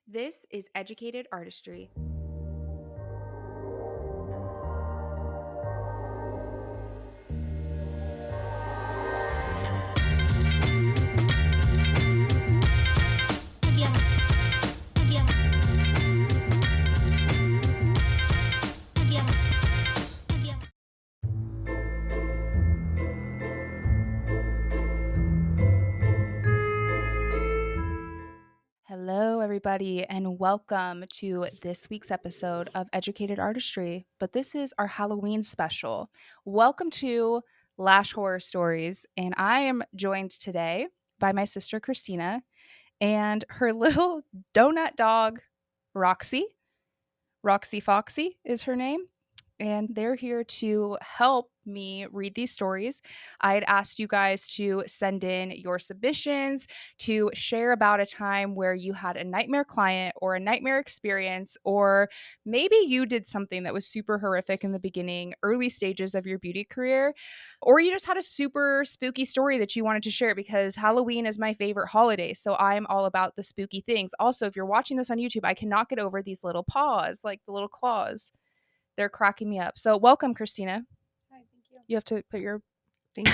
This is Educated Artistry. Hello, everybody, and welcome to this week's episode of Educated Artistry. But this is our Halloween special. Welcome to Lash Horror Stories, and I am joined today by my sister Christina and her little donut dog, Roxy. Roxy Foxy is her name. And they're here to help me read these stories. I had asked you guys to send in your submissions, to share about a time where you had a nightmare client or a nightmare experience, or maybe you did something that was super horrific in the beginning, early stages of your beauty career, or you just had a super spooky story that you wanted to share because Halloween is my favorite holiday. So I'm all about the spooky things. Also, if you're watching this on YouTube, I cannot get over these little paws, like the little claws. They're cracking me up. So welcome, Christina. Hi, thank you. You have to put your Thank you.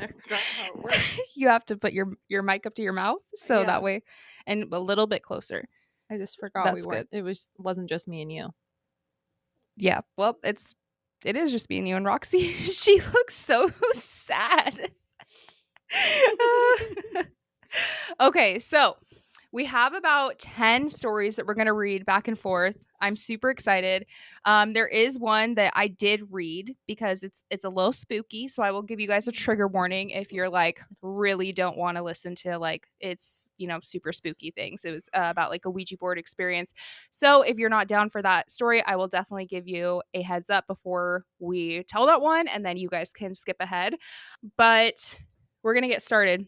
I forgot how it works. you have to put your mic up to your mouth so Yeah. that way, and a little bit closer. I just forgot That's we weren't. It wasn't just me and you. Yeah. Well, it is just me and you and Roxy. She looks so sad. Okay, so we have about 10 stories that we're going to read back and forth. I'm super excited. There is one that I did read because it's a little spooky, so I will give you guys a trigger warning if you're like really don't want to listen to like it's, super spooky things. It was about like a Ouija board experience. So if you're not down for that story, I will definitely give you a heads up before we tell that one, and then you guys can skip ahead. But we're going to get started.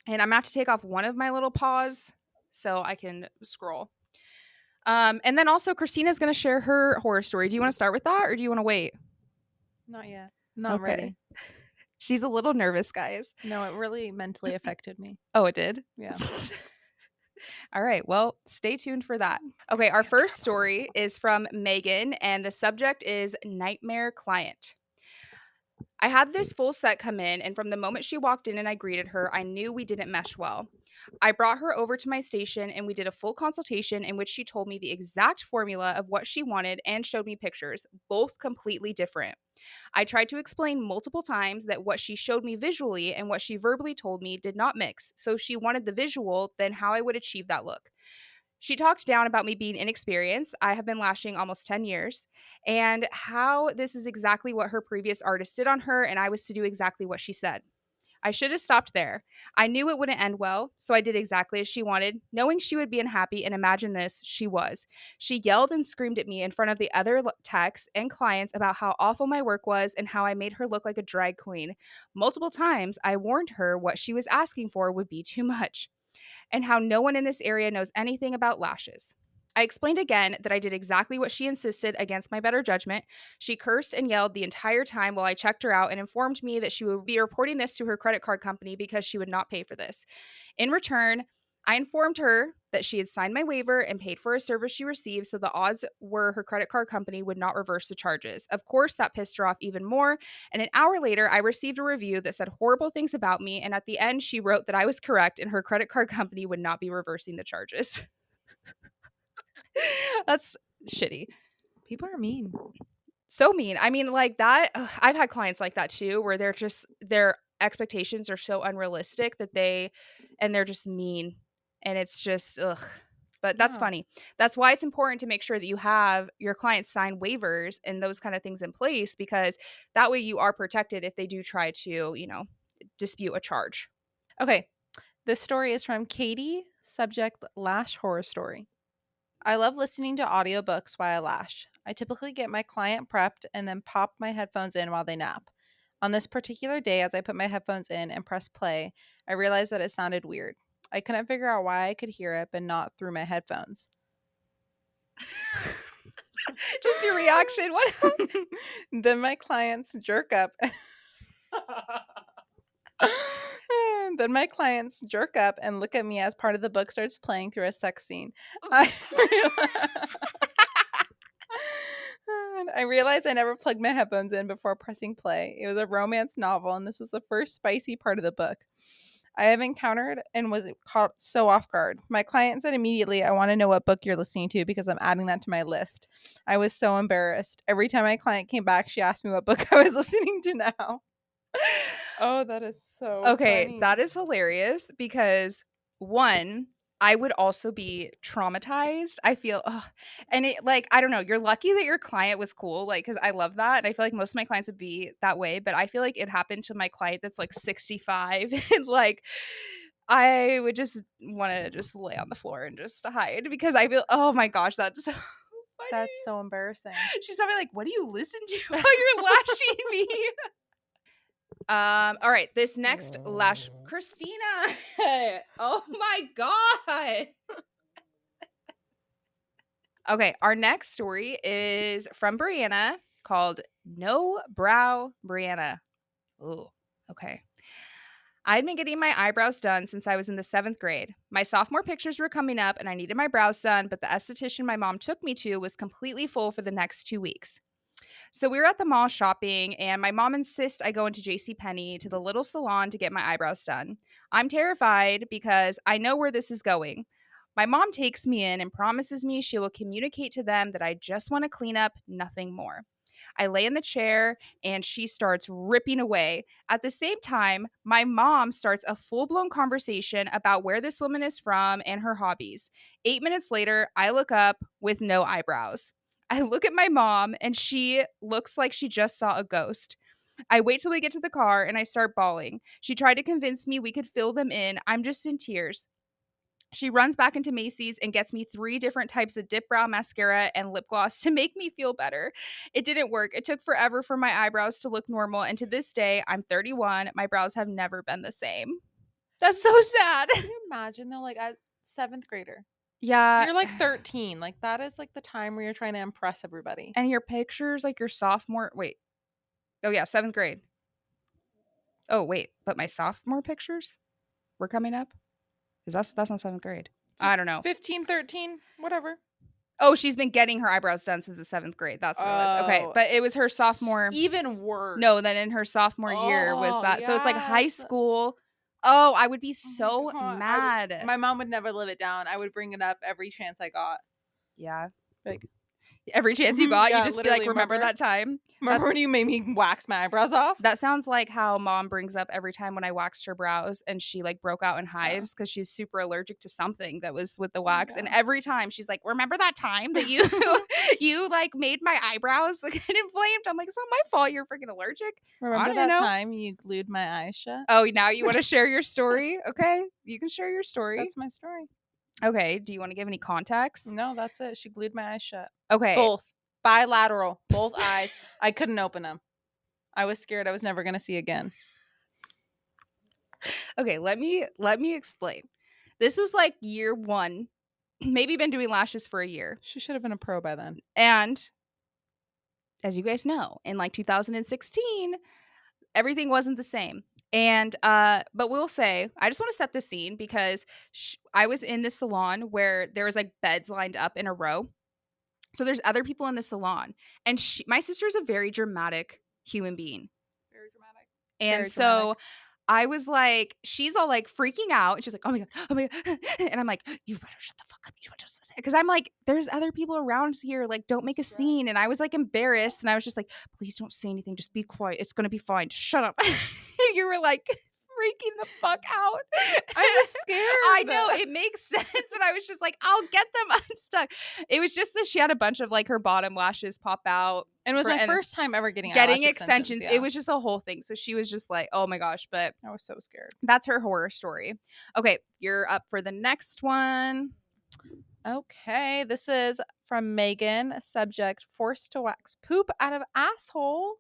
And I'm going to have to take off one of my little paws so I can scroll. And then also Christina's going to share her horror story. Do you want to start with that or do you want to wait? Not yet. Not ready. She's a little nervous, guys. No, it really mentally affected me. Oh, it did? Yeah. All right. Well, stay tuned for that. Okay. Our first story is from Megan, and the subject is Nightmare Client. I had this full set come in, and from the moment she walked in and I greeted her, I knew we didn't mesh well. I brought her over to my station and we did a full consultation in which she told me the exact formula of what she wanted and showed me pictures, both completely different. I tried to explain multiple times that what she showed me visually and what she verbally told me did not mix. So if she wanted the visual, then how I would achieve that look. She talked down about me being inexperienced. I have been lashing almost 10 years, and how this is exactly what her previous artist did on her, and I was to do exactly what she said. I should have stopped there. I knew it wouldn't end well, so I did exactly as she wanted, knowing she would be unhappy, and imagine this, she was. She yelled and screamed at me in front of the other techs and clients about how awful my work was and how I made her look like a drag queen. Multiple times, I warned her what she was asking for would be too much, and how no one in this area knows anything about lashes. I explained again that I did exactly what she insisted against my better judgment. She cursed and yelled the entire time while I checked her out and informed me that she would be reporting this to her credit card company because she would not pay for this. In return, I informed her that she had signed my waiver and paid for a service she received, so the odds were her credit card company would not reverse the charges. Of course, that pissed her off even more, and an hour later, I received a review that said horrible things about me, and at the end, she wrote that I was correct and her credit card company would not be reversing the charges. That's shitty. People are mean. So mean. I mean, like that, I've had clients like that too, where their expectations are so unrealistic that they're just mean. And it's just, ugh. But that's funny. That's why it's important to make sure that you have your clients sign waivers and those kind of things in place, because that way you are protected if they do try to, dispute a charge. Okay. This story is from Katie, subject Lash Horror Story. I love listening to audiobooks while I lash. I typically get my client prepped and then pop my headphones in while they nap. On this particular day, as I put my headphones in and press play, I realized that it sounded weird. I couldn't figure out why I could hear it, but not through my headphones. Just your reaction. What Then my clients jerk up. Then my clients jerk up and look at me as part of the book starts playing through a sex scene. I I realized I never plugged my headphones in before pressing play. It was a romance novel, and this was the first spicy part of the book I have encountered and was caught so off guard. My client said immediately, I want to know what book you're listening to because I'm adding that to my list. I was so embarrassed. Every time my client came back, she asked me what book I was listening to now. Oh, that is so Okay, funny. that is hilarious because one, I would also be traumatized. I feel, ugh, and it like I don't know. You're lucky that your client was cool, like because I love that, and I feel like most of my clients would be that way. But I feel like it happened to my client that's like 65, and like I would just want to just lay on the floor and just hide because I feel, oh my gosh, that's so That's funny. so embarrassing. She's probably like, "What do you listen to while you're lashing me?" All right, this next lash, Christina. Oh my god. Okay, our next story is from Brianna called No Brow Brianna. Ooh, okay. I'd been getting my eyebrows done since I was in the 7th grade. My sophomore pictures were coming up and I needed my brows done, but the esthetician my mom took me to was completely full for the next 2 weeks. So we were at the mall shopping, and my mom insists I go into JCPenney to the little salon to get my eyebrows done. I'm terrified because I know where this is going. My mom takes me in and promises me she will communicate to them that I just want to clean up, nothing more. I lay in the chair and she starts ripping away. At the same time, my mom starts a full blown conversation about where this woman is from and her hobbies. 8 minutes later, I look up with no eyebrows. I look at my mom and she looks like she just saw a ghost. I wait till we get to the car and I start bawling. She tried to convince me we could fill them in. I'm just in tears. She runs back into Macy's and gets me 3 different types of dip brow mascara and lip gloss to make me feel better. It didn't work. It took forever for my eyebrows to look normal. And to this day, I'm 31. My brows have never been the same. That's so sad. Can you imagine though, like as 7th grader? Yeah. You're like 13. Like that is like the time where you're trying to impress everybody. And your pictures, like your sophomore, wait. Oh, yeah, 7th grade. Oh, wait. But my sophomore pictures were coming up? Because that's not 7th grade. I don't know. 15, 13, whatever. Oh, she's been getting her eyebrows done since the 7th grade. That's what it was. Okay. Oh, But it was her sophomore. even worse. No, then in her sophomore year was Oh, that. So it's like high yes. school. Oh, I would be Oh my so God. mad. My mom would never live it down. I would bring it up every chance I got. Yeah. Like, Every chance you got, yeah, you just be like, literally, remember that time? remember when you made me wax my eyebrows off? That sounds like how mom brings up every time when I waxed her brows and she like broke out in Yeah. hives because she's super allergic to something that was with the Oh my wax. And God. every time she's like, remember that time that you you like made my eyebrows get inflamed? I'm like, it's not my fault you're freaking allergic. I Remember don't that know. time you glued my eyes shut? Oh, now you want to share your story? Okay. You can share your story. That's my story. Okay. Do you want to give any context? No, that's it. She glued my eyes shut. Okay. Both. Bilateral. Both eyes. I couldn't open them. I was scared I was never going to see again. Okay, let me explain. This was like year 1. Maybe been doing lashes for a year. She should have been a pro by then. And as you guys know, in like 2016, everything wasn't the same. And but we'll say, I just want to set the scene because I was in this salon where there was like beds lined up in a row. So there's other people in the salon, and my sister is a very dramatic human being. Very dramatic. And Very so dramatic. I was like, she's all like freaking out. And she's like, oh my God, oh my God. And I'm like, you better shut the fuck up. You better just, because I'm like, there's other people around here. Like, don't make a scene. And I was like embarrassed. And I was just like, please don't say anything. Just be quiet. It's going to be fine. Just shut up. And you were like, freaking the fuck out. I was scared. I know it makes sense, but I was just like, I'll get them unstuck. It was just that she had a bunch of like her bottom lashes pop out. And it was my first time ever getting extensions. Yeah. It was just a whole thing. So she was just like, oh my gosh. But I was so scared. that's her horror story. Okay, you're up for the next one. Okay, this is from Megan. Subject: forced to wax poop out of asshole.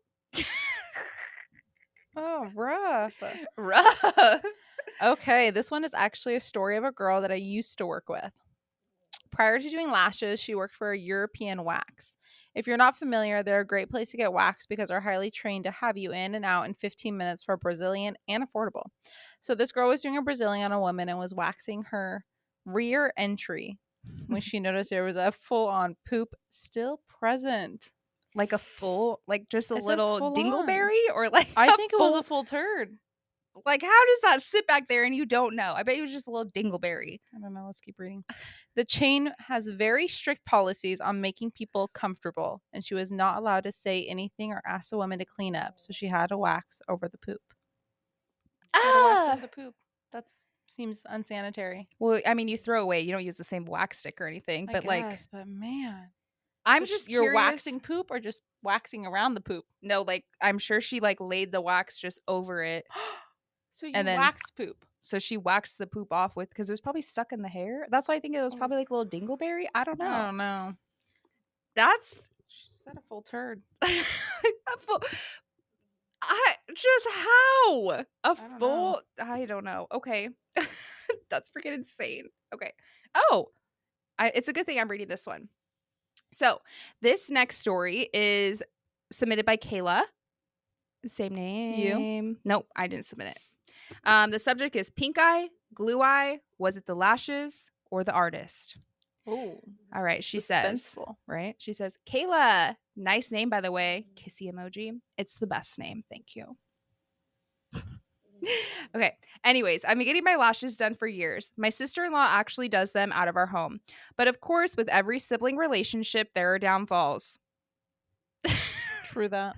Oh, rough. Rough. Okay, this one is actually a story of a girl that I used to work with. Prior to doing lashes, she worked for a European wax. If you're not familiar, they're a great place to get waxed because they're highly trained to have you in and out in 15 minutes for Brazilian and affordable. So this girl was doing a Brazilian on a woman and was waxing her rear entry when she noticed there was a full-on poop still present. Like a full, like just a It says little full on. dingleberry, or like I a think it was a full, full turd. like how does that sit back there and you don't know? I bet it was just a little dingleberry. I don't know. Let's keep reading. The chain has very strict policies on making people comfortable, and she was not allowed to say anything or ask the woman to clean up, so she had to wax over the poop. She had to wax over Ah. the poop. That seems unsanitary. Well, I mean, you throw away. You don't use the same wax stick or anything. I But like, guess, but man. I'm So just you're curious. waxing poop or just waxing around the poop? No, like I'm sure she like laid the wax just over it, So you and then wax poop. so she waxed the poop off with, because it was probably stuck in the hair. That's why I think it was probably like a little dingleberry. I don't I know. don't know. That's She said a full turd. a full. I just how a I don't know. full. I don't know. Okay, that's freaking insane. Okay. Oh, it's a good thing I'm reading this one. So this next story is submitted by Kayla. Same name. Nope, I didn't submit it. The subject is pink eye, glue eye. Was it the lashes or the artist? Oh, All right, she says, suspenseful. right? She says, Kayla, nice name, by the way. Kissy emoji. It's the best name. Thank you. Okay. Anyways, I've been getting my lashes done for years. My sister-in-law actually does them out of our home. But of course, with every sibling relationship, there are downfalls. True that.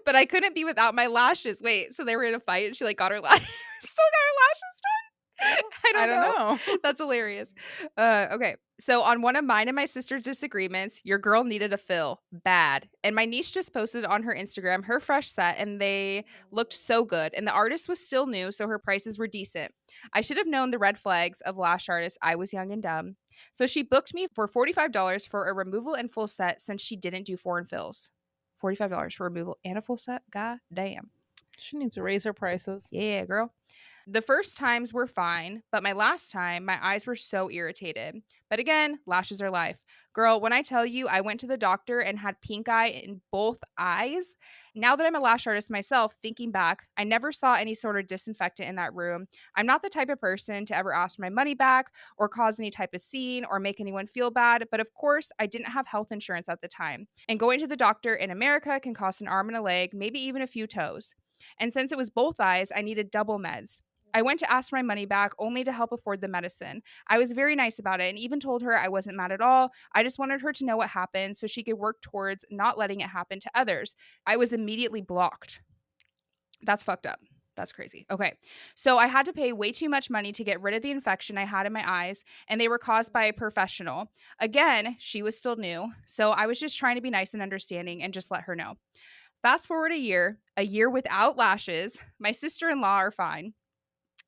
But I couldn't be without my lashes. Wait, so they were in a fight and she like got her lashes, still got her lashes done? I don't know. That's hilarious. Okay. So on one of mine and my sister's disagreements, your girl needed a fill bad. And my niece just posted on her Instagram her fresh set and they looked so good. And the artist was still new, so her prices were decent. I should have known the red flags of lash artists. I was young and dumb. So she booked me for $45 for a removal and full set since she didn't do foreign fills. $45 for removal and a full set? God damn. She needs to raise her prices. Yeah, girl. The first times were fine, but my last time, my eyes were so irritated. But again, lashes are life. Girl, when I tell you I went to the doctor and had pink eye in both eyes, now that I'm a lash artist myself, thinking back, I never saw any sort of disinfectant in that room. I'm not the type of person to ever ask for my money back or cause any type of scene or make anyone feel bad. But of course, I didn't have health insurance at the time. And going to the doctor in America can cost an arm and a leg, maybe even a few toes. And since it was both eyes, I needed double meds. I went to ask for my money back only to help afford the medicine. I was very nice about it and even told her I wasn't mad at all. I just wanted her to know what happened so she could work towards not letting it happen to others. I was immediately blocked. That's fucked up. That's crazy. Okay. So I had to pay way too much money to get rid of the infection I had in my eyes, and they were caused by a professional. Again, she was still new. So I was just trying to be nice and understanding and just let her know. Fast forward a year without lashes. My sister-in-law are fine,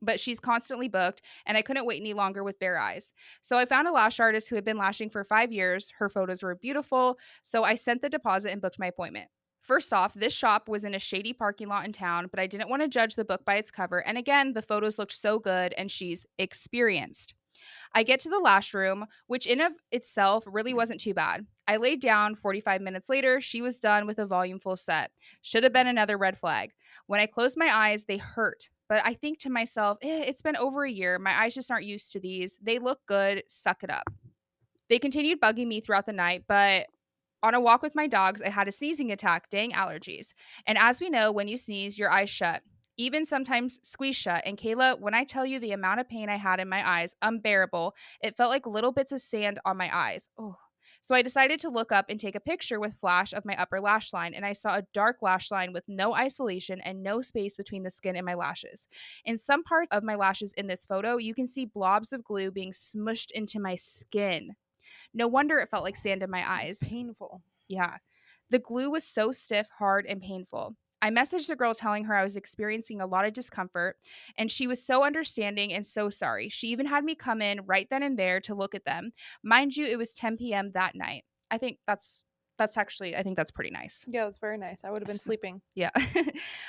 but she's constantly booked and I couldn't wait any longer with bare eyes. So I found a lash artist who had been lashing for 5 years. Her photos were beautiful, so I sent the deposit and booked my appointment. First off, this shop was in a shady parking lot in town, but I didn't want to judge the book by its cover. And again, the photos looked so good and she's experienced. I get to the lash room, which in of itself really wasn't too bad. I laid down. 45 minutes later, she was done with a volume full set. Should have been another red flag. When I closed my eyes, they hurt. But I think to myself, it's been over a year. My eyes just aren't used to these. They look good. Suck it up. They continued bugging me throughout the night, but on a walk with my dogs, I had a sneezing attack. Dang allergies. And as we know, when you sneeze, your eyes shut. Even sometimes squeeze shut. And Kayla, when I tell you the amount of pain I had in my eyes, unbearable. It felt like little bits of sand on my eyes. Oh. So I decided to look up and take a picture with flash of my upper lash line, and I saw a dark lash line with no isolation and no space between the skin and my lashes. In some parts of my lashes in this photo, you can see blobs of glue being smushed into my skin. No wonder it felt like sand in my eyes. Painful. Yeah. The glue was so stiff, hard, and painful. I messaged the girl telling her I was experiencing a lot of discomfort, and she was so understanding and so sorry. She even had me come in right then and there to look at them. Mind you, it was 10 p.m. that night. I think that's That's actually, I think that's pretty nice. Yeah, that's very nice. I would have been sleeping. Yeah.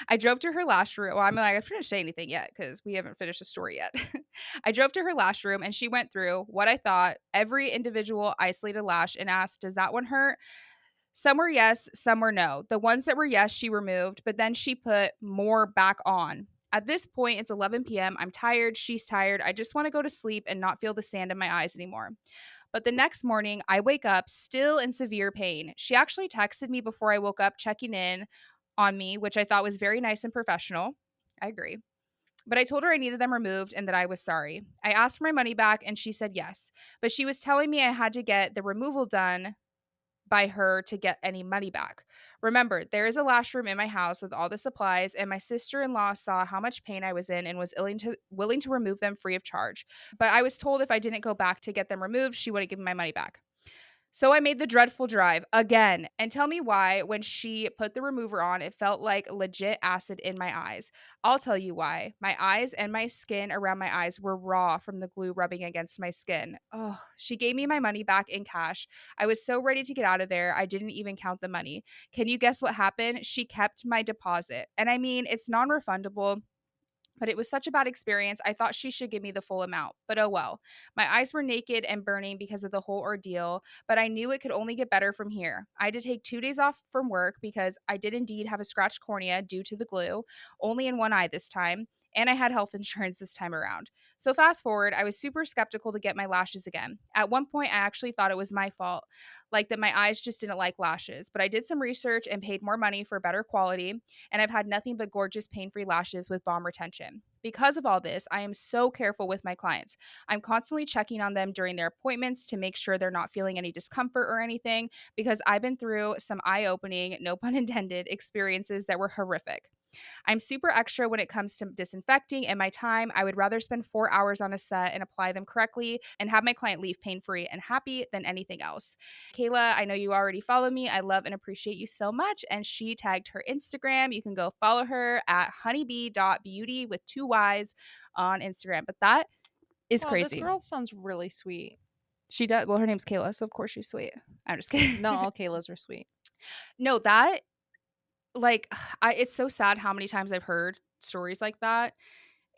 I drove to her lash room. Well, I'm like, I shouldn't say anything yet because we haven't finished the story yet. I drove to her lash room and she went through what I thought every individual isolated lash and asked, does that one hurt? Some were yes, some were no. The ones that were yes, she removed, but then she put more back on. At this point, it's 11 p.m. I'm tired. She's tired. I just want to go to sleep and not feel the sand in my eyes anymore. But the next morning, I wake up still in severe pain. She actually texted me before I woke up, checking in on me, which I thought was very nice and professional. I agree. But I told her I needed them removed and that I was sorry. I asked for my money back and she said yes. But she was telling me I had to get the removal done by her to get any money back. Remember, there is a lash room in my house with all the supplies, and my sister-in-law saw how much pain I was in and was willing to remove them free of charge. But I was told if I didn't go back to get them removed, she wouldn't give me my money back. So I made the dreadful drive again. And tell me why, when she put the remover on, it felt like legit acid in my eyes. I'll tell you why. My eyes and my skin around my eyes were raw from the glue rubbing against my skin. Oh, she gave me my money back in cash. I was so ready to get out of there, I didn't even count the money. Can you guess what happened? She kept my deposit. And I mean, it's non refundable. But it was such a bad experience. I thought she should give me the full amount, but oh well. My eyes were naked and burning because of the whole ordeal, but I knew it could only get better from here. I had to take 2 days off from work because I did indeed have a scratched cornea due to the glue, only in one eye this time, and I had health insurance this time around. So fast forward, I was super skeptical to get my lashes again. At one point, I actually thought it was my fault, like that my eyes just didn't like lashes, but I did some research and paid more money for better quality, and I've had nothing but gorgeous pain-free lashes with balm retention. Because of all this, I am so careful with my clients. I'm constantly checking on them during their appointments to make sure they're not feeling any discomfort or anything because I've been through some eye-opening, no pun intended, experiences that were horrific. I'm super extra when it comes to disinfecting and my time. I would rather spend 4 hours on a set and apply them correctly and have my client leave pain free and happy than anything else. Kayla, I know you already follow me. I love and appreciate you so much. And she tagged her Instagram. You can go follow her at honeybee.beauty with 2 Y's on Instagram. But that is Wow, this crazy. girl sounds really sweet. She does. Well, her name's Kayla, so of course she's sweet. I'm just kidding. Not all Kaylas are sweet. No, that like it's so sad how many times I've heard stories like that.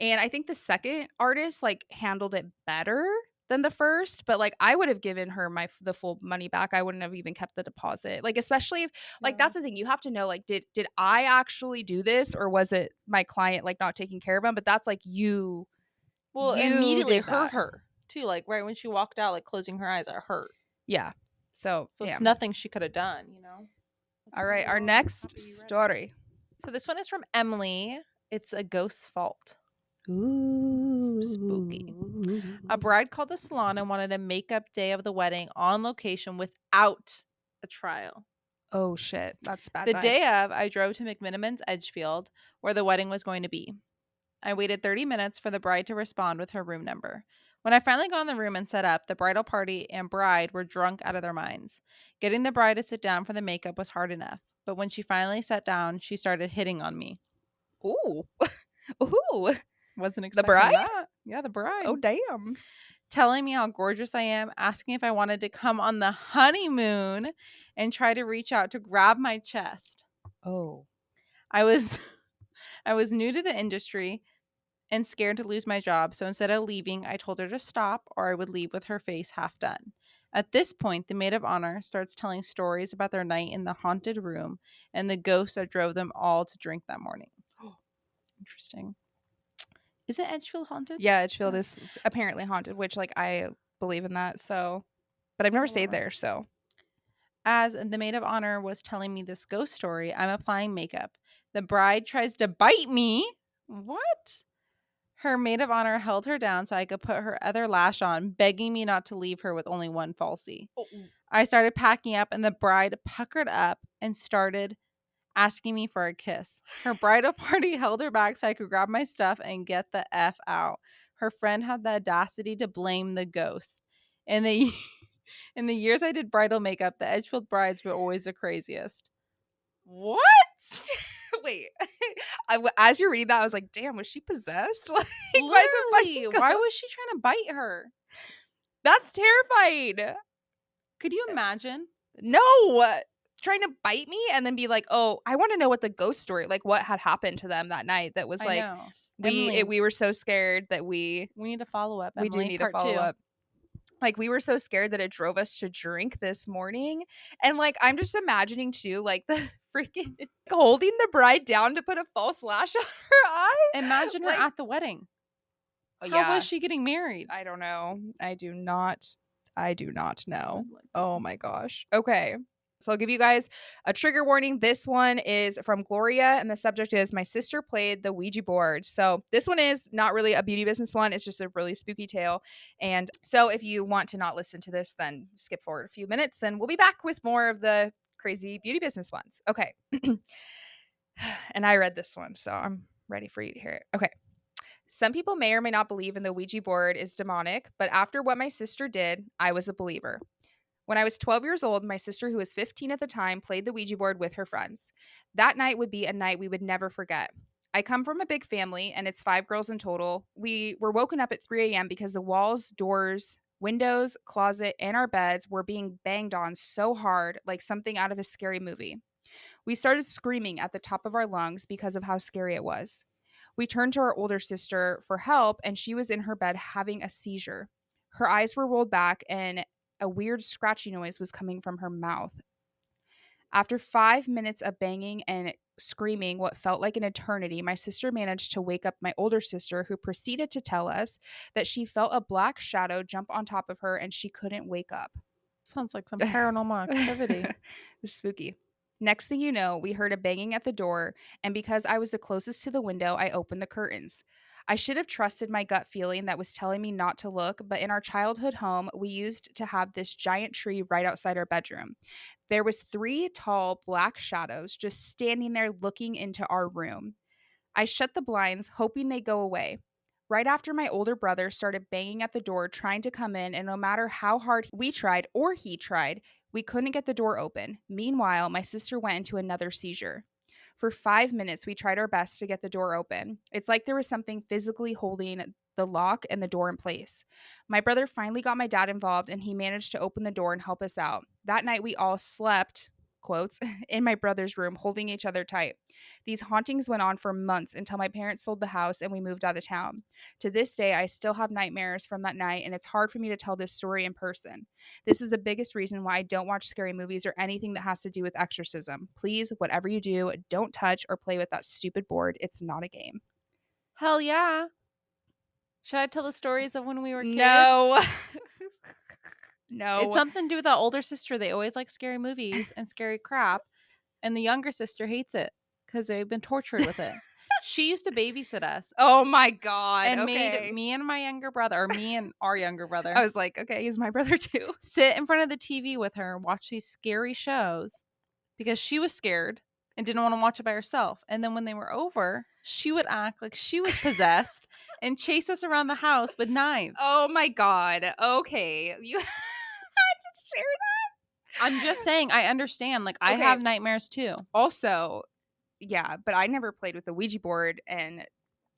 And I think the second artist like handled it better than the first, but like I would have given her the full money back. I wouldn't have even kept the deposit. Like especially if like Yeah. that's the thing, you have to know like did I actually do this or was it my client like not taking care of him? But that's like Well, it you immediately did hurt that. her too. Like right when she walked out, like closing her eyes, it hurt. Yeah. So So it's damn. nothing she could have done, you know? All right, our next story. So this one is from Emily. It's a ghost's fault. Ooh. Spooky. A bride called the salon and wanted a makeup day of the wedding on location without a trial. Oh shit, that's bad The vibes. day of, I drove to McMiniman's Edgefield, where the wedding was going to be. I waited 30 minutes for the bride to respond with her room number. When I finally got in the room and set up, the bridal party and bride were drunk out of their minds. Getting the bride to sit down for the makeup was hard enough, but when she finally sat down, she started hitting on me. Ooh. Ooh. Wasn't The expecting bride? that. Yeah, the bride. Oh damn. Telling me how gorgeous I am, asking if I wanted to come on the honeymoon, and try to reach out to grab my chest. Oh. I was I was new to the industry and scared to lose my job, so instead of leaving, I told her to stop or I would leave with her face half done. At this point, the maid of honor starts telling stories about their night in the haunted room and the ghost that drove them all to drink that morning. Interesting. Is it Edgefield haunted? Yeah, Edgefield is apparently haunted, which like I believe in that, so but I've never stayed there, so As the maid of honor was telling me this ghost story, I'm applying makeup. The bride tries to bite me. What? Her maid of honor held her down so I could put her other lash on, begging me not to leave her with only one falsie. I started packing up, and the bride puckered up and started asking me for a kiss. Her bridal party held her back so I could grab my stuff and get the F out. Her friend had the audacity to blame the ghost. In the in the years I did bridal makeup, the Edgefield brides were always the craziest. What? wait. As you're reading that, I was like, damn, was she possessed? Like, Literally, why was she trying to bite her? That's terrifying. Could you imagine? No. trying to bite me and then be like, "Oh, I want to know what the ghost story, like what had happened to them that night." That was I like know. Emily, we were so scared that we we need a follow-up, we do Emily, need a part follow 2. up. Like, we were so scared that it drove us to drink this morning, and, like, I'm just imagining too, like, the freaking holding the bride down to put a false lash on her eye. Imagine her Like, at the wedding. How was yeah, she getting married? I don't know. I do not I know. would like to Oh see. my gosh. Okay. So I'll give you guys a trigger warning. This one is from Gloria, and the subject is my sister played the Ouija board. So this one is not really a beauty business one. It's just a really spooky tale. And so if you want to not listen to this, then skip forward a few minutes and we'll be back with more of the crazy beauty business ones. Okay. And I read this one, so I'm ready for you to hear it. Okay. Some people may or may not believe in the Ouija board is demonic, but after what my sister did, I was a believer. When I was 12 years old, my sister, who was 15 at the time, played the Ouija board with her friends. That night would be a night we would never forget. I come from a big family, and it's 5 girls in total. We were woken up at 3 a.m. because the walls, doors, windows, closet, and our beds were being banged on so hard, like something out of a scary movie. We started screaming at the top of our lungs because of how scary it was. We turned to our older sister for help, and she was in her bed having a seizure. Her eyes were rolled back, and a weird scratchy noise was coming from her mouth. After 5 minutes of banging and screaming what felt like an eternity, my sister managed to wake up my older sister, who proceeded to tell us that she felt a black shadow jump on top of her and she couldn't wake up. Sounds like some paranormal activity. It's spooky. Next thing you know, we heard a banging at the door, and because I was the closest to the window, I opened the curtains. I should have trusted my gut feeling that was telling me not to look, but in our childhood home, we used to have this giant tree right outside our bedroom. There was 3 tall black shadows just standing there looking into our room. I shut the blinds, hoping they go away. Right after my older brother started banging at the door, trying to come in, and no matter how hard we tried or he tried, we couldn't get the door open. Meanwhile, my sister went into another seizure. For 5 minutes, we tried our best to get the door open. It's like there was something physically holding the lock and the door in place. My brother finally got my dad involved, and he managed to open the door and help us out. That night, we all slept, quotes, in my brother's room, holding each other tight. These hauntings went on for months until my parents sold the house and we moved out of town. To this day, I still have nightmares from that night, and it's hard for me to tell this story in person. This is the biggest reason why I don't watch scary movies or anything that has to do with exorcism. Please, whatever you do, don't touch or play with that stupid board. It's not a game. Hell yeah. Should I tell the stories of when we were kids? No. It's No. something to do with that older sister. They always like scary movies and scary crap. And the younger sister hates it because they've been tortured with it. She used to babysit us Oh my God. and Okay. made me and my younger brother, or me and our younger brother, I was like, okay, he's my brother too. sit in front of the TV with her, watch these scary shows because she was scared and didn't want to watch it by herself. And then when they were over, she would act like she was possessed and chase us around the house with knives. Oh my God. Okay. You had to share that? I'm just saying, I understand. Like, I Okay. have nightmares too. Also, yeah, but I never played with the Ouija board and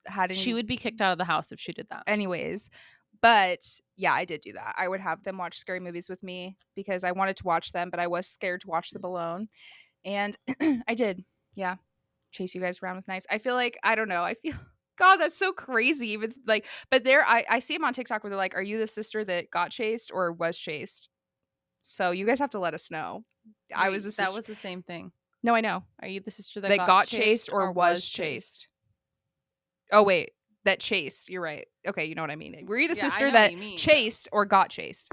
had any. She would be kicked out of the house if she did that. Anyways, but yeah, I did do that. I would have them watch scary movies with me because I wanted to watch them, but I was scared to watch them alone. And I did. Yeah. Chase you guys around with knives. I feel like, I don't know. I feel, God, that's so crazy. Even like, but there, I see them on TikTok where they're like, are you the sister that got chased or was chased? So you guys have to let us know. I was the sister. That was the same thing. No, I know. Are you the sister That got chased or was chased? Oh, wait. That chased. You're right. Okay, you know what I mean. Were you the Yeah, I sister know that what you mean. chased or got chased?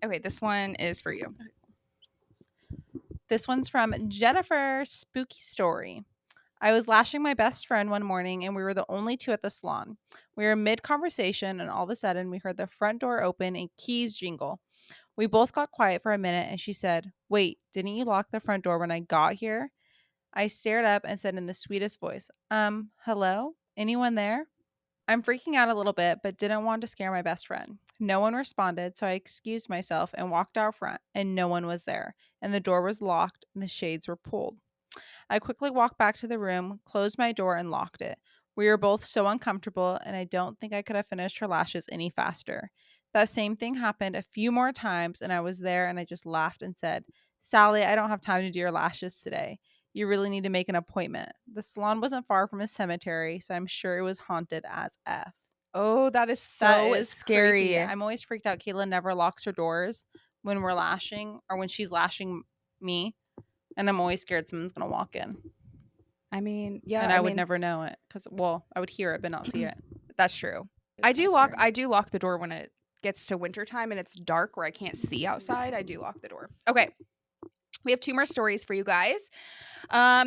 Okay, this one is for you. This one's from Jennifer Spooky Story. I was lashing my best friend one morning and we were the only two at the salon. We were mid conversation and all of a sudden we heard the front door open and keys jingle. We both got quiet for a minute and she said, "Wait, didn't you lock the front door when I got here?" I stared up and said in the sweetest voice, hello? Anyone there?" I'm freaking out a little bit, but didn't want to scare my best friend. No one responded, so I excused myself and walked out front, and no one was there, and the door was locked and the shades were pulled. I quickly walked back to the room, closed my door, and locked it. We were both so uncomfortable, and I don't think I could have finished her lashes any faster. That same thing happened a few more times, and I was there and I just laughed and said, Sally, I don't have time to do your lashes today. You really need to make an appointment. The salon wasn't far from a cemetery, so I'm sure it was haunted as F. Oh, that is That so is creepy. scary. I'm always freaked out. Caitlin never locks her doors when we're lashing or when she's lashing me. And I'm always scared someone's going to walk in. I mean, yeah, And I I would mean, never know it because, well, I would hear it but not see it. that's true. It's kind of scary. I do lock the door when it gets to wintertime and it's dark where I can't see outside. I do lock the door. Okay. We have two more stories for you guys.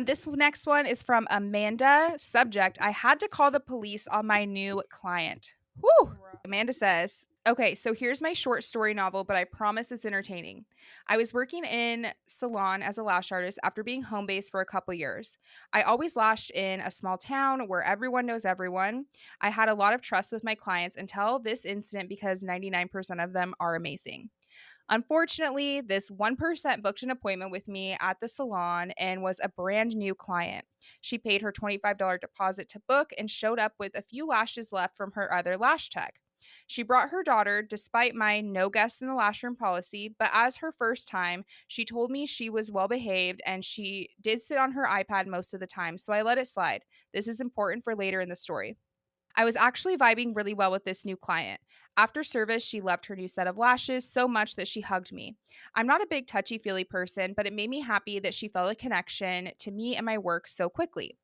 This next one is from Amanda. Subject: I had to call the police on my new client. Whew. Amanda says, okay, so here's my short story novel, but I promise it's entertaining. I was working in salon as a lash artist after being home based for a couple years. I always lashed in a small town where everyone knows everyone. I had a lot of trust with my clients until this incident because 99% of them are amazing. Unfortunately, this 1% booked an appointment with me at the salon and was a brand new client. She paid her $25 deposit to book and showed up with a few lashes left from her other lash tech. She brought her daughter despite my no guests in the lash room policy, but as her first time, she told me she was well behaved and she did sit on her iPad most of the time, so I let it slide. This is important for later in the story. I was actually vibing really well with this new client. After service, she loved her new set of lashes so much that she hugged me. I'm not a big touchy feely person, but it made me happy that she felt a connection to me and my work so quickly.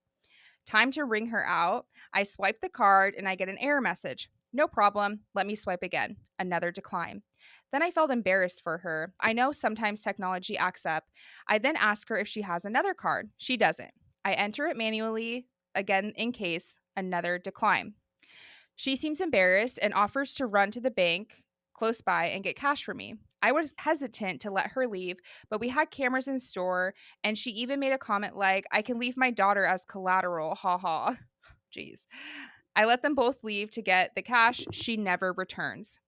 Time to ring her out. I swipe the card and I get an error message. No problem. Let me swipe again. Another decline. Then I felt embarrassed for her. I know sometimes technology acts up. I then ask her if she has another card. She doesn't. I enter it manually again in case another decline. She seems embarrassed and offers to run to the bank close by and get cash for me. I was hesitant to let her leave, but we had cameras in store, and she even made a comment like, I can leave my daughter as collateral, haha. Jeez. I let them both leave to get the cash. She never returns.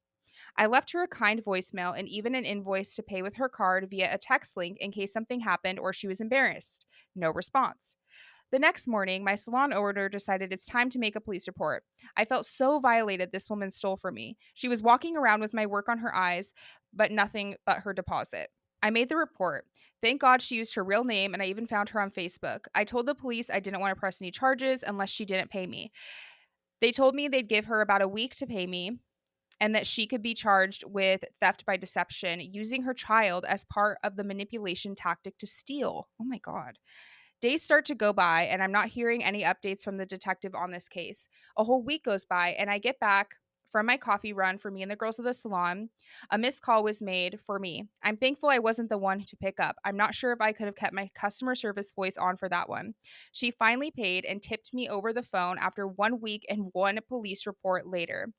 I left her a kind voicemail and even an invoice to pay with her card via a text link in case something happened or she was embarrassed. No response. The next morning, my salon owner decided it's time to make a police report. I felt so violated this woman stole from me. She was walking around with my work on her eyes, but nothing but her deposit. I made the report. Thank God she used her real name, and I even found her on Facebook. I told the police I didn't want to press any charges unless she didn't pay me. They told me they'd give her about a week to pay me and that she could be charged with theft by deception, using her child as part of the manipulation tactic to steal. Oh my God. Days start to go by, and I'm not hearing any updates from the detective on this case. A whole week goes by, and I get back from my coffee run for me and the girls of the salon. A missed call was made for me. I'm thankful I wasn't the one to pick up. I'm not sure if I could have kept my customer service voice on for that one. She finally paid and tipped me over the phone after 1 week and one police report later.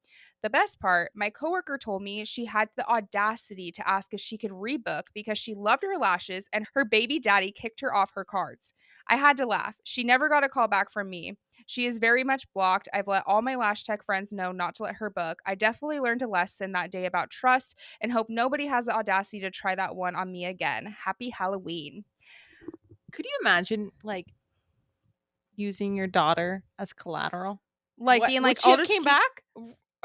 The best part, my coworker told me she had the audacity to ask if she could rebook because she loved her lashes and her baby daddy kicked her off her cards. I had to laugh. She never got a call back from me. She is very much blocked. I've let all my lash tech friends know not to let her book. I definitely learned a lesson that day about trust and hope nobody has the audacity to try that one on me again. Happy Halloween. Could you imagine, like, using your daughter as collateral? Like What being would like, she I'll have just came keep back?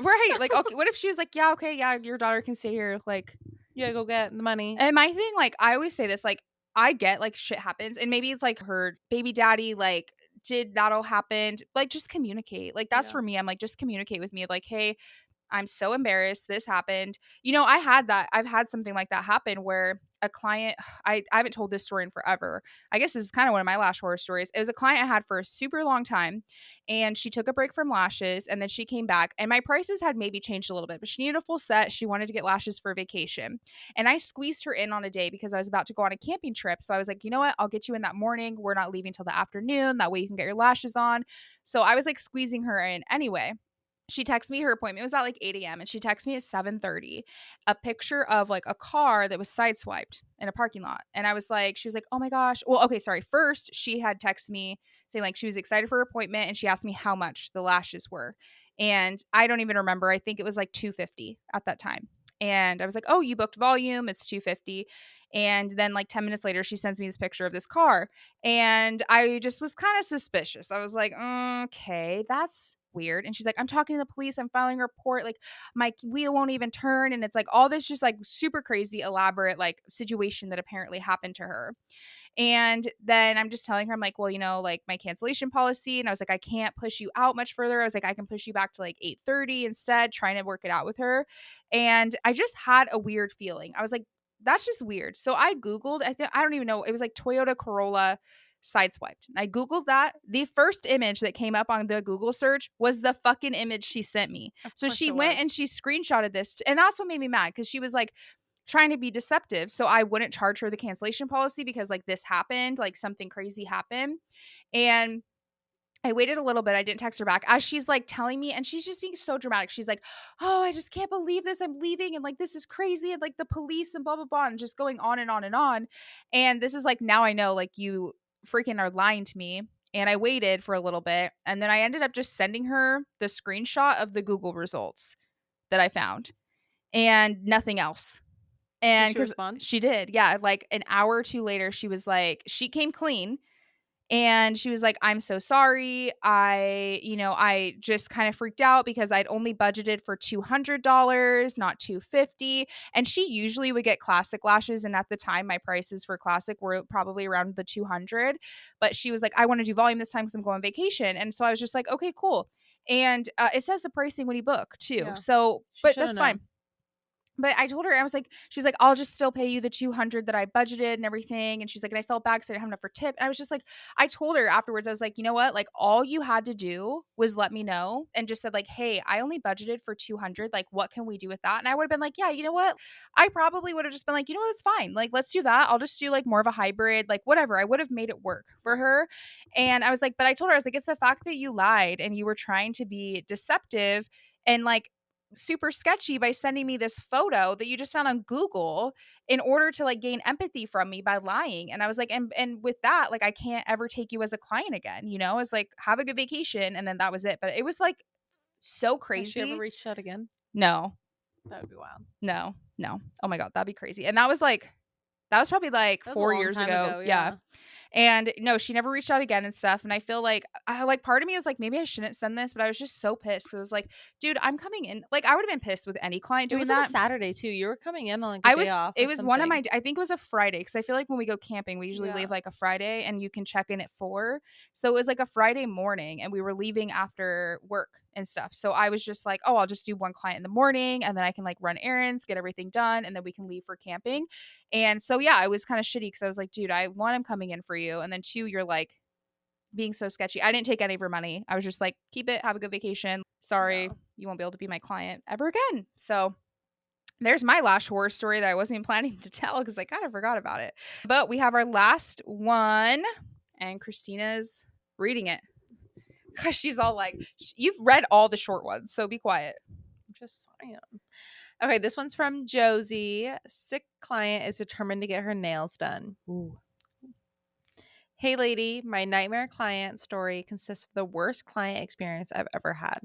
right. Like, okay, what if she was like, yeah, okay, yeah, your daughter can stay here. Like, Yeah, go get the money. and my thing, like, I always say this, like, I get like shit happens, and maybe it's like her baby daddy, like, did that all happen? Like, just communicate. Like, that's Yeah. for me. I'm like, just communicate with me. Like, hey, I'm so embarrassed. This happened. You know, I had that. I've had something like that happen where a client, I haven't told this story in forever. I guess this is kind of one of my lash horror stories. It was a client I had for a super long time, and she took a break from lashes and then she came back. And my prices had maybe changed a little bit, but she needed a full set. She wanted to get lashes for vacation. And I squeezed her in on a day because I was about to go on a camping trip. So I was like, you know what? I'll get you in that morning. We're not leaving till the afternoon. That way you can get your lashes on. So I was like squeezing her in anyway. She texted me her appointment was at like 8 a.m. and she texted me at 7:30 a picture of like a car that was sideswiped in a parking lot. And I was like, she was like, oh my gosh. Well, okay, sorry. First, she had texted me saying like she was excited for her appointment and she asked me how much the lashes were. And I don't even remember. I think it was like 250 at that time. And I was like, oh, you booked volume. It's 250. And then like 10 minutes later, she sends me this picture of this car. And I just was kind of suspicious. I was like, okay, that's weird. And she's like, I'm talking to the police. I'm filing a report. Like, my wheel won't even turn. And it's like all this just like super crazy, elaborate like situation that apparently happened to her. And then I'm just telling her, I'm like, well, like my cancellation policy. And I was like, I can't push you out much further. I was like, I can push you back to like 8:30 instead, trying to work it out with her. And I just had a weird feeling. I was like, that's just weird. So I Googled, I don't even know. It was like Toyota Corolla sideswiped. I Googled that. The first image that came up on the Google search was the fucking image she sent me. Of So course she it went and was. she screenshotted this. And that's what made me mad because she was like, trying to be deceptive. So I wouldn't charge her the cancellation policy because like this happened, like something crazy happened. And I waited a little bit. I didn't text her back as she's like telling me, and she's just being so dramatic. She's like, oh, I just can't believe this. I'm leaving. And like, this is crazy. And like the police and blah, blah, blah. And just going on and on and on. And this is like, now I know like you freaking are lying to me. And I waited for a little bit. And then I ended up just sending her the screenshot of the Google results that I found and nothing else. Did And she because respond? she did, yeah, like an hour or two later, she was like, she came clean and she was like, I'm so sorry. I just kind of freaked out because I'd only budgeted for $200, not 250. And she usually would get classic lashes. And at the time, my prices for classic were probably around the 200. But she was like, I want to do volume this time because I'm going on vacation. And so I was just like, okay, cool. And it says the pricing when you book too. Yeah. So, She but should have that's fine. known. But I told her, I was like, she was like, I'll just still pay you the 200 that I budgeted and everything. And she's like, and I felt bad because I didn't have enough for tip. And I was just like, I told her afterwards, I was like, you know what? Like, all you had to do was let me know and just said, like, hey, I only budgeted for 200. Like, what can we do with that? And I would have been like, yeah, you know what? I probably would have just been like, you know what? It's fine. Like, let's do that. I'll just do like more of a hybrid, like, whatever. I would have made it work for her. And I was like, but I told her, I was like, it's the fact that you lied and you were trying to be deceptive and like, super sketchy by sending me this photo that you just found on Google in order to like gain empathy from me by lying. And I was like, and with that, like I can't ever take you as a client again, It's like have a good vacation and then that was it. But it was like so Has she ever crazy. reached out again? No, That would be wild. no, no. Oh my God, that'd be crazy. And that was probably like That was a 4 long years time ago. ago, Yeah. yeah. And no, she never reached out again and stuff. And I feel like part of me was like, maybe I shouldn't send this, but I was just so pissed. So I was like, dude, I'm coming in. Like, I would have been pissed with any client It doing was like a that. Saturday too. You were coming in on like a day off It or was one of something. my, I think it was a Friday because I feel like when we go camping, we usually Yeah. leave like a Friday and you can check in at 4. So it was like a Friday morning and we were leaving after work and stuff. So I was just like, oh, I'll just do one client in the morning and then I can like run errands, get everything done, and then we can leave for camping. And so, yeah, it was kind of shitty because I was like, dude, I'm coming in for you. And then 2, you're like, being so sketchy. I didn't take any of her money. I was just like, keep it, have a good vacation. Sorry, Yeah. you won't be able to be my client ever again. So there's my Lash horror story that I wasn't even planning to tell because I kind of forgot about it. But we have our last one, and Christina's reading it because she's all like, you've read all the short ones, so be quiet. I'm just saying. Okay, this one's from Josie. Sick client is determined to get her nails done. Ooh. Hey, lady, my nightmare client story consists of the worst client experience I've ever had.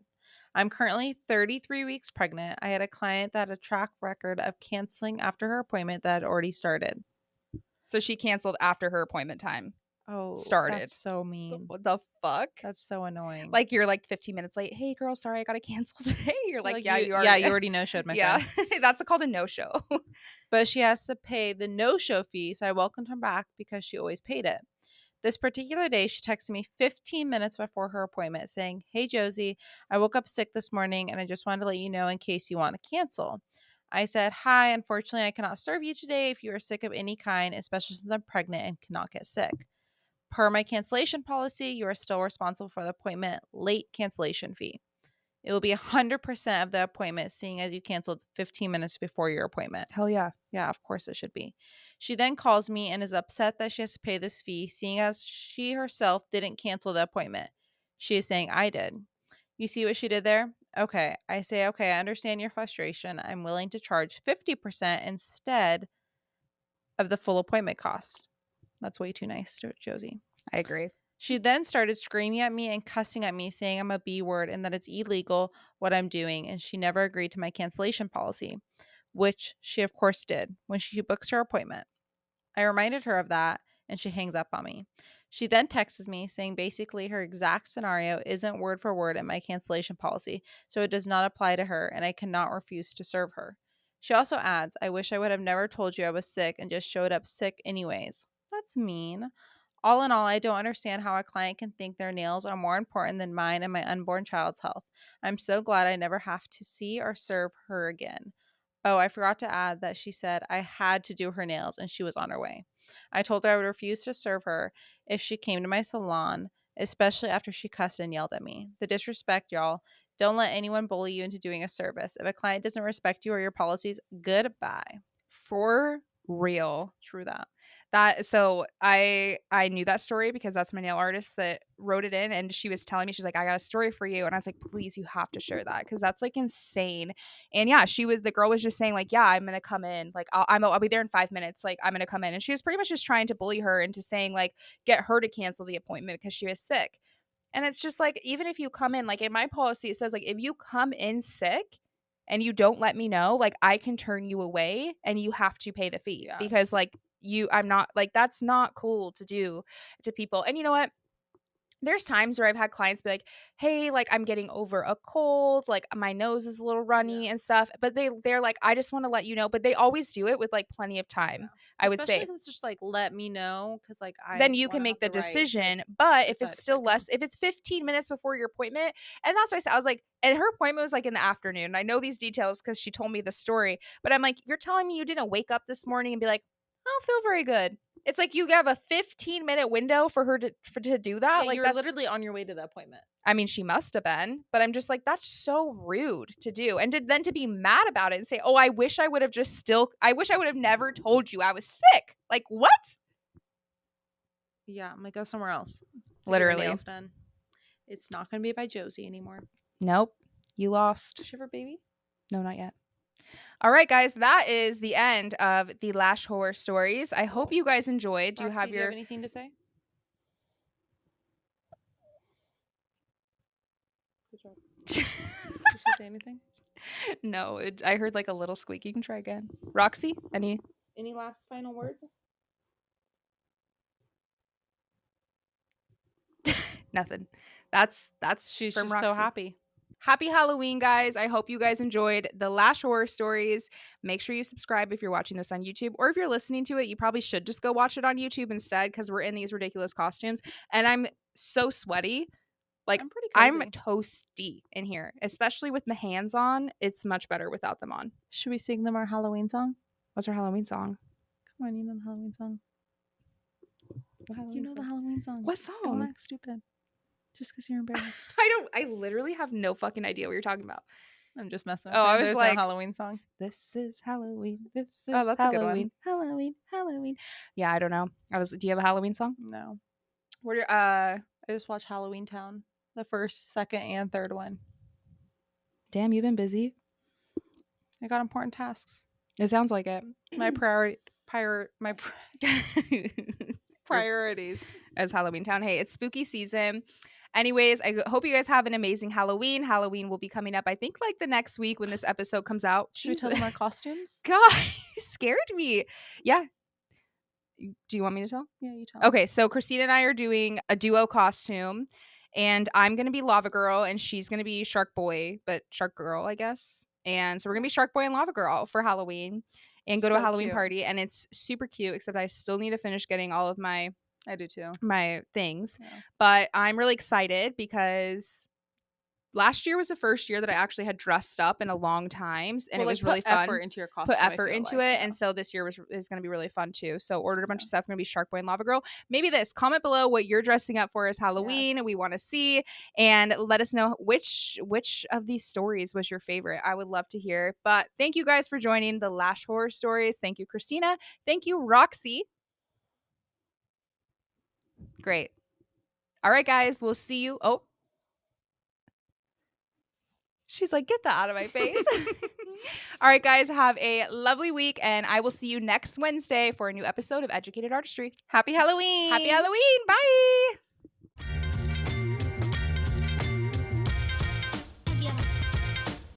I'm currently 33 weeks pregnant. I had a client that had a track record of canceling after her appointment that had already started. So she canceled after her appointment time Oh, started. that's so mean. What the fuck? That's so annoying. Like you're like 15 minutes late. Hey girl, sorry I got to cancel today. You're like, yeah, you yeah, already you already no showed my yeah. friend. That's called a no-show. But she has to pay the no-show fee, so I welcomed her back because she always paid it. This particular day, she texted me 15 minutes before her appointment saying, hey, Josie, I woke up sick this morning and I just wanted to let you know in case you want to cancel. I said, hi, unfortunately, I cannot serve you today if you are sick of any kind, especially since I'm pregnant and cannot get sick. Per my cancellation policy, you are still responsible for the appointment late cancellation fee. It will be 100% of the appointment, seeing as you canceled 15 minutes before your appointment. Hell yeah. Yeah, of course it should be. She then calls me and is upset that she has to pay this fee, seeing as she herself didn't cancel the appointment. She is saying I did. You see what she did there? Okay. I say, okay, I understand your frustration. I'm willing to charge 50% instead of the full appointment cost. That's way too nice, Josie. I agree. She then started screaming at me and cussing at me, saying I'm a B word and that it's illegal what I'm doing, and she never agreed to my cancellation policy, which she, of course, did when she books her appointment. I reminded her of that, and she hangs up on me. She then texts me saying basically her exact scenario isn't word for word in my cancellation policy, so it does not apply to her, and I cannot refuse to serve her. She also adds, I wish I would have never told you I was sick and just showed up sick anyways. That's mean. All in all, I don't understand how a client can think their nails are more important than mine and my unborn child's health. I'm so glad I never have to see or serve her again. Oh, I forgot to add that she said I had to do her nails and she was on her way. I told her I would refuse to serve her if she came to my salon, especially after she cussed and yelled at me. The disrespect, y'all. Don't let anyone bully you into doing a service. If a client doesn't respect you or your policies, goodbye. For real. True that. So I knew that story because that's my nail artist that wrote it in, and she was telling me, she's like, I got a story for you, and I was like, please, you have to share that because that's like insane. And yeah, the girl was just saying like, yeah, I'm gonna come in, like I'll be there in 5 minutes, like I'm gonna come in, and she was pretty much just trying to bully her into saying like get her to cancel the appointment because she was sick. And it's just like, even if you come in, like in my policy it says like if you come in sick and you don't let me know, like I can turn you away and you have to pay the fee. Yeah. Because like I'm not, like that's not cool to do to people. And you know what? There's times where I've had clients be like, hey, like I'm getting over a cold, like my nose is a little runny and stuff. But they're like, I just want to let you know. But they always do it with like plenty of time, I would Especially say. if it's just like, let me know, because like Then you can make the decision. But if it's still less, if it's 15 minutes before your appointment, and that's what I said, I was like, and her appointment was like in the afternoon. I know these details because she told me the story, but I'm like, you're telling me you didn't wake up this morning and be like, I don't feel very good. It's like you have a 15-minute window for her to do that. Yeah, like you're that's literally on your way to the appointment. I mean, she must have been, but I'm just like, that's so rude to do. And then to be mad about it and say, oh, I wish I would have never told you I was sick. Like, what? Yeah, I'm gonna go somewhere else to Literally. get your nails done. It's not gonna be by Josie anymore. Nope. You lost. Shiver baby? No, not yet. All right, guys, that is the end of the Lash horror stories. I hope you guys enjoyed. Do you have do you have anything to say? Good job. Did she say anything? No, I heard like a little squeak. You can try again. Roxy, any last final words? Nothing. That's She's from just Roxy. so happy. Happy Halloween, guys. I hope you guys enjoyed the Lash horror stories. Make sure you subscribe if you're watching this on YouTube, or if you're listening to it, you probably should just go watch it on YouTube instead because we're in these ridiculous costumes. And I'm so sweaty. Like, I'm toasty in here, especially with the hands on. It's much better without them on. Should we sing them our Halloween song? What's our Halloween song? Come on, you know the Halloween song. The Halloween song. What song? Don't act stupid. Just because you're embarrassed. I literally have no fucking idea what you're talking about. I'm just messing with you. I was There's like, no Halloween song. This is Halloween. This is that's Halloween. A good one. Halloween. Halloween. Yeah, I don't know. Do you have a Halloween song? No. I just watched Halloween Town. The first, second, and third one. Damn, you've been busy. I got important tasks. It sounds like it. My priorities. As Halloween Town. Hey, it's spooky season. Anyways, I hope you guys have an amazing Halloween. Halloween will be coming up, I think, like the next week when this episode comes out. Should we tell them our costumes? God, you scared me. Yeah. Do you want me to tell? Yeah, you tell. Okay, so Christina and I are doing a duo costume, and I'm going to be Lava Girl, and she's going to be Shark Boy, but Shark Girl, I guess. And so we're going to be Shark Boy and Lava Girl for Halloween and go to a Halloween party, and it's super cute, except I still need to finish getting all of my I do too. My things. Yeah. But I'm really excited because last year was the first year that I actually had dressed up in a long time, and it was really fun. Put effort into your costume. Put effort into it, and so this year is going to be really fun too. So ordered a bunch of stuff. Going to be Shark Boy and Lava Girl. Maybe this. Comment below what you're dressing up for as Halloween. Yes. We want to see, and let us know which of these stories was your favorite. I would love to hear. But thank you guys for joining the Lash horror stories. Thank you, Christina. Thank you, Roxy. Great. All right, guys. We'll see you. Oh. She's like, get that out of my face. All right, guys. Have a lovely week, and I will see you next Wednesday for a new episode of Educated Artistry. Happy Halloween. Happy Halloween. Bye.